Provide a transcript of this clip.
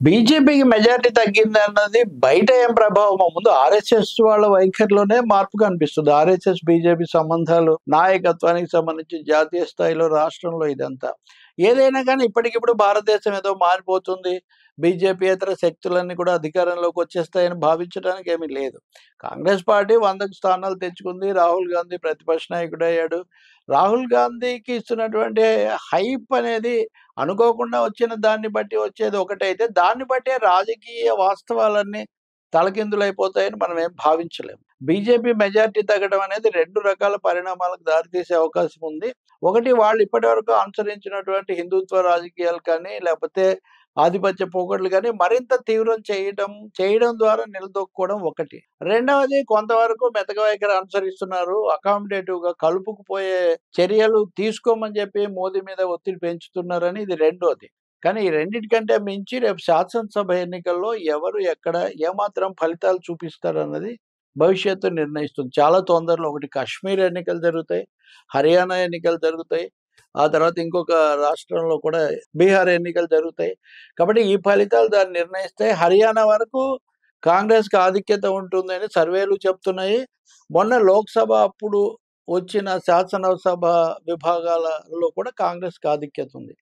బీజేపీకి మెజారిటీ తగ్గిందన్నది బయట ఏం ప్రభావమో ముందు ఆర్ఎస్ఎస్ వాళ్ళ వైఖరిలోనే మార్పు కనిపిస్తుంది. ఆర్ఎస్ఎస్, బీజేపీ సంబంధాలు, నాయకత్వానికి సంబంధించి జాతీయ స్థాయిలో, రాష్ట్రంలో ఇదంతా. ఏదైనా గానీ ఇప్పటికిప్పుడు భారతదేశం ఏదో మారిపోతుంది. బీజేపీయేతర శక్తులన్నీ కూడా అధికారంలోకి వచ్చేస్తాయని భావించడానికి ఏమీ లేదు. కాంగ్రెస్ పార్టీ 100కు స్థానాలు తెచ్చుకుంది. రాహుల్ గాంధీ ప్రతిపక్ష నాయకుడయ్యాడు. రాహుల్ గాంధీకి ఇస్తున్నటువంటి హైప్ అనేది అనుకోకుండా వచ్చిన దాన్ని బట్టి వచ్చేది ఒకటైతే, దాన్ని బట్టే రాజకీయ వాస్తవాలన్నీ తలకిందులైపోతాయని మనం ఏం భావించలేం. బీజేపీ మెజారిటీ తగ్గడం అనేది 2 రకాల పరిణామాలకు దారితీసే అవకాశం ఉంది. ఒకటి, వాళ్ళు ఇప్పటివరకు అనుసరించినటువంటి హిందుత్వ రాజకీయాలు కానీ, లేపోతే ఆధిపత్య పోకడలు గాని మరింత తీవ్రం చేయడం ద్వారా నిలదొక్కుకోవడం ఒకటి. రెండవది, కొంతవరకు మెతక వైఖరి అనుసరిస్తున్నారు. అకామిడేటివ్‌గా కలుపుకుపోయే చర్యలు తీసుకోమని చెప్పి మోదీ మీద ఒత్తిడి పెంచుతున్నారని ఇది రెండోది. కానీ ఈ రెండిటికంటే మించి రేపు శాసనసభ ఎన్నికల్లో ఎవరు, ఎక్కడ, ఏమాత్రం ఫలితాలు చూపిస్తారన్నది భవిష్యత్తు నిర్ణయిస్తుంది. చాలా తొందరలో ఒకటి కాశ్మీర్ ఎన్నికలు జరుగుతాయి. హర్యానా ఎన్నికలు జరుగుతాయి. ఆ తర్వాత ఇంకొక రాష్ట్రంలో కూడా బీహార్ ఎన్నికలు జరుగుతాయి. కాబట్టి ఈ ఫలితాలు దాన్ని నిర్ణయిస్తాయి. హర్యానా వరకు కాంగ్రెస్‌కి ఆధిక్యత ఉంటుందని సర్వేలు చెప్తున్నాయి. మొన్న లోక్‌సభ అప్పుడు వచ్చిన శాసనసభ విభాగాలలో కూడా కాంగ్రెస్‌కి ఆధిక్యత ఉంది.